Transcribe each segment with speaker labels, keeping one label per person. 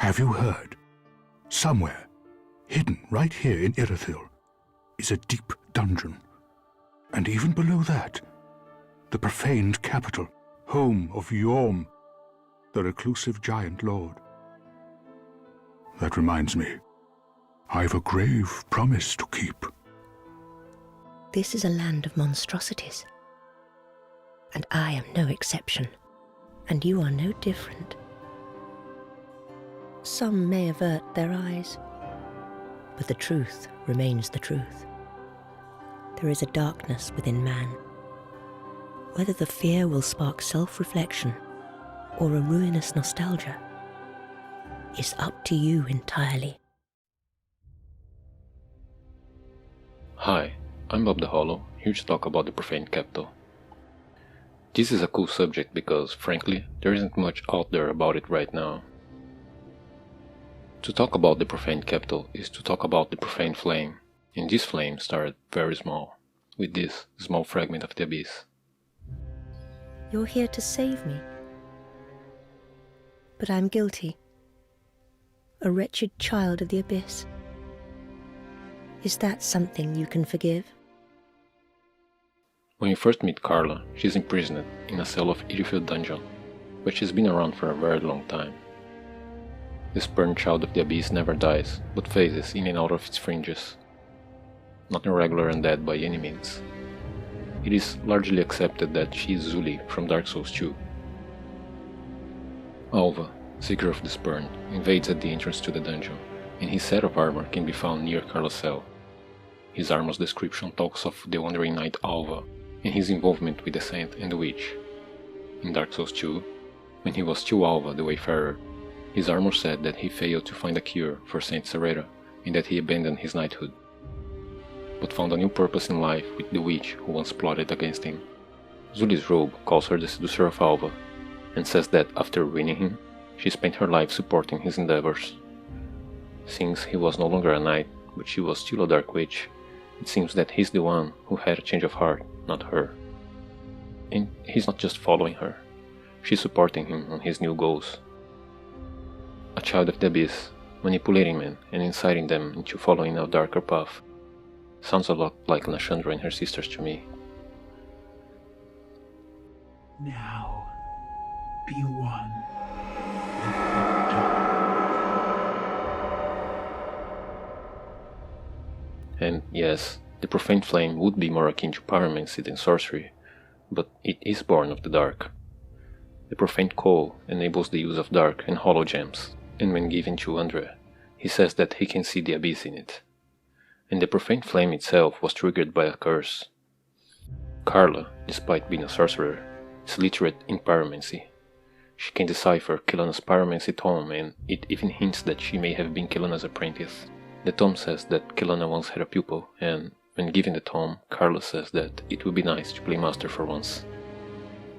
Speaker 1: Have you heard? Somewhere, hidden right here in Irithyll, is a deep dungeon. And even below that, the profaned capital, home of Yhorm, the reclusive giant lord. That reminds me, I've a grave promise to keep.
Speaker 2: This is a land of monstrosities, and I am no exception, and you are no different. Some may avert their eyes, but the truth remains the truth. There is a darkness within man. Whether the fear will spark self-reflection or a ruinous nostalgia is up to you entirely.
Speaker 3: Hi, I'm Bob the Hollow, here to talk about the Profaned Capital. This is a cool subject because, frankly, there isn't much out there about it right now. To talk about the Profaned Capital is to talk about the Profaned Flame, and this flame started very small, with this small fragment of the abyss.
Speaker 2: You're here to save me, but I'm guilty. A wretched child of the abyss. Is that something you can forgive?
Speaker 3: When you first meet Karla, she's imprisoned in a cell of Irithyll dungeon, but she's been around for a very long time. The spurned child of the abyss never dies, but phases in and out of its fringes. Not a regular undead by any means. It is largely accepted that she is Zully from Dark Souls 2. Alva, Seeker of the Spurned, invades at the entrance to the dungeon, and his set of armor can be found near Karla's cell. His armor's description talks of the wandering knight Alva, and his involvement with the Saint and the Witch. In Dark Souls 2, when he was still Alva the Wayfarer, his armor said that he failed to find a cure for Saint Serera, and that he abandoned his knighthood, but found a new purpose in life with the witch who once plotted against him. Zully's Robe calls her the seducer of Alva, and says that after winning him, she spent her life supporting his endeavors. Since he was no longer a knight, but she was still a dark witch, it seems that he's the one who had a change of heart, not her. And he's not just following her, she's supporting him on his new goals. A child of the abyss, manipulating men and inciting them into following a darker path. Sounds a lot like Nashandra and her sisters to me.
Speaker 4: Now, be one.
Speaker 3: And yes, the Profaned Flame would be more akin to pyromancy than sorcery, but it is born of the dark. The Profaned Coal enables the use of dark and hollow gems, and when given to Andre, he says that he can see the abyss in it. And the Profaned Flame itself was triggered by a curse. Karla, despite being a sorcerer, is literate in pyromancy. She can decipher Kilana's pyromancy tome, and it even hints that she may have been Kilana's apprentice. The tome says that Kilana once had a pupil, and when given the tome, Karla says that it would be nice to play master for once.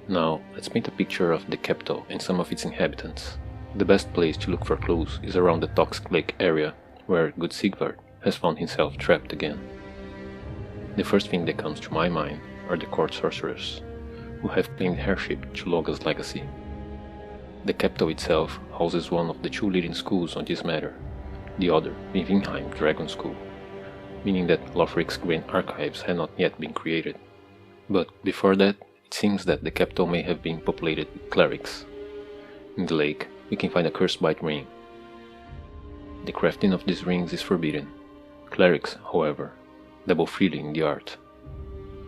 Speaker 3: Now, let's paint a picture of the capital and some of its inhabitants. The best place to look for clues is around the Toxic Lake area, where good Sigvard has found himself trapped again. The first thing that comes to my mind are the court sorcerers, who have claimed heirship to Loga's legacy. The capital itself houses one of the two leading schools on this matter, the other being Vinheim Dragon School, meaning that Lothric's Grand Archives had not yet been created. But before that, it seems that the capital may have been populated with clerics. In the lake, we can find a cursed bite ring. The crafting of these rings is forbidden. Clerics, however, dabble freely in the art.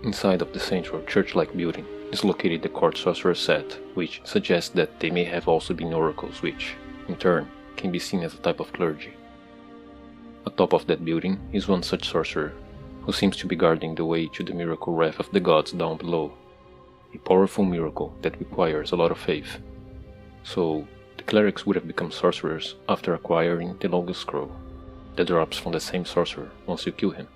Speaker 3: Inside of the central church-like building is located the court sorcerer set, which suggests that they may have also been oracles which, in turn, can be seen as a type of clergy. Atop of that building is one such sorcerer, who seems to be guarding the way to the miracle wrath of the gods down below, a powerful miracle that requires a lot of faith. So, the clerics would have become sorcerers after acquiring the longest scroll, that drops from the same sorcerer once you kill him.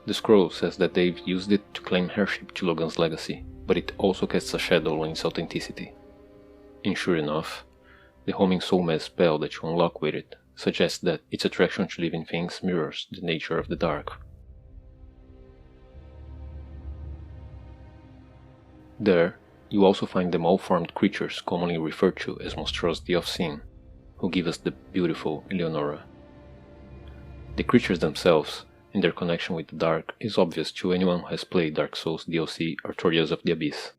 Speaker 3: The scroll says that they've used it to claim heirship to Logan's legacy, but it also casts a shadow on its authenticity. And sure enough, the homing soul mass spell that you unlock with it suggests that its attraction to living things mirrors the nature of the dark. There, you also find the malformed creatures commonly referred to as monstrosity of sin, who give us the beautiful Eleonora. The creatures themselves and their connection with the dark is obvious to anyone who has played Dark Souls DLC or Trials of the Abyss.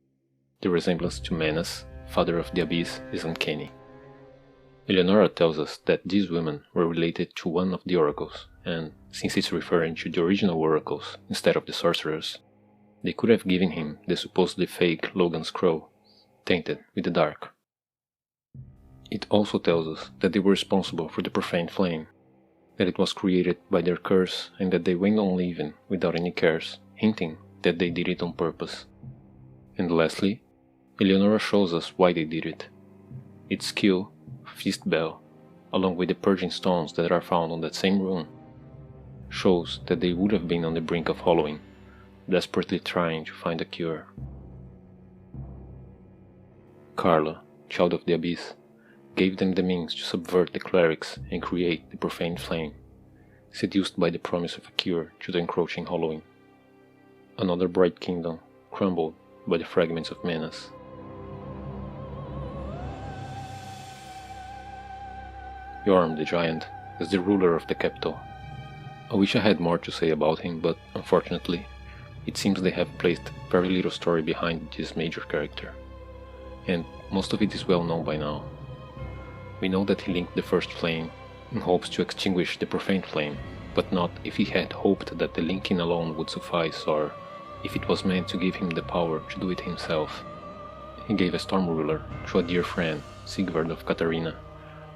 Speaker 3: The resemblance to Menas, Father of the Abyss, is uncanny. Eleonora tells us that these women were related to one of the oracles, and since it's referring to the original oracles instead of the sorcerers, they could have given him the supposedly fake Logan Scroll, tainted with the dark. It also tells us that they were responsible for the Profaned Flame, that it was created by their curse and that they went on living without any cares, hinting that they did it on purpose. And lastly, Eleonora shows us why they did it. Its skill, Feast Bell, along with the purging stones that are found on that same rune, shows that they would have been on the brink of hollowing, desperately trying to find a cure. Karla, Child of the Abyss, gave them the means to subvert the clerics and create the Profaned Flame, seduced by the promise of a cure to the encroaching hollowing. Another bright kingdom crumbled by the fragments of Menas. Yhorm the Giant is the ruler of the capital. I wish I had more to say about him, but unfortunately, it seems they have placed very little story behind this major character, and most of it is well known by now. We know that he linked the first flame in hopes to extinguish the Profaned Flame, but not if he had hoped that the linking alone would suffice or if it was meant to give him the power to do it himself. He gave a storm ruler to a dear friend, Sigvard of Katarina,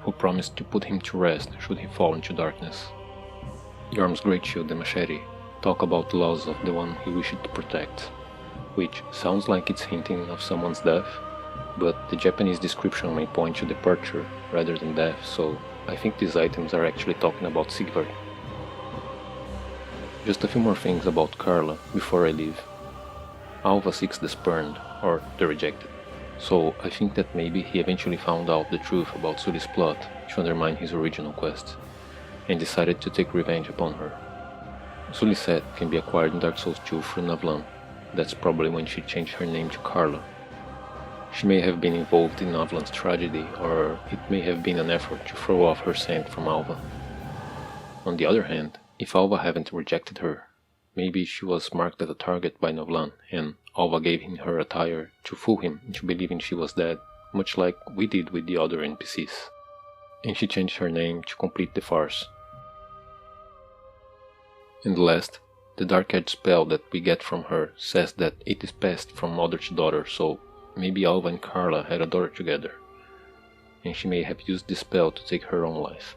Speaker 3: who promised to put him to rest should he fall into darkness. Yhorm's great shield and machete talk about the loss of the one he wished to protect, which sounds like it's hinting of someone's death, but the Japanese description may point to departure rather than death, so I think these items are actually talking about Sigvard. Just a few more things about Karla before I leave. Alva seeks the spurned, or the rejected, so I think that maybe he eventually found out the truth about Sully's plot to undermine his original quest, and decided to take revenge upon her. Sully's set can be acquired in Dark Souls 2 through Navlan. That's probably when she changed her name to Karla. She may have been involved in Navlan's tragedy, or it may have been an effort to throw off her scent from Alva. On the other hand, if Alva hadn't rejected her, maybe she was marked as a target by Navlan, and Alva gave him her attire to fool him into believing she was dead, much like we did with the other NPCs. And she changed her name to complete the farce. And last, the Dark Edge spell that we get from her says that it is passed from mother to daughter, so maybe Alva and Karla had a daughter together, and she may have used this spell to take her own life.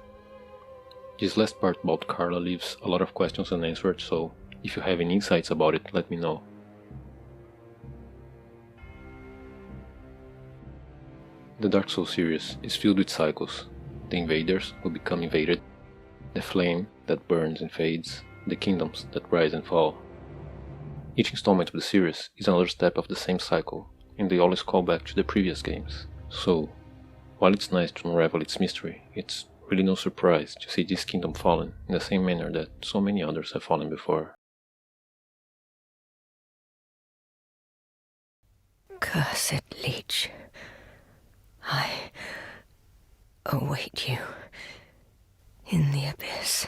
Speaker 3: This last part about Karla leaves a lot of questions unanswered, so if you have any insights about it, let me know. The Dark Souls series is filled with cycles: the invaders who become invaded, the flame that burns and fades, the kingdoms that rise and fall. Each installment of the series is another step of the same cycle, and they always call back to the previous games. So, while it's nice to unravel its mystery, it's really no surprise to see this kingdom fallen in the same manner that so many others have fallen before.
Speaker 2: Cursed leech, I await you in the abyss.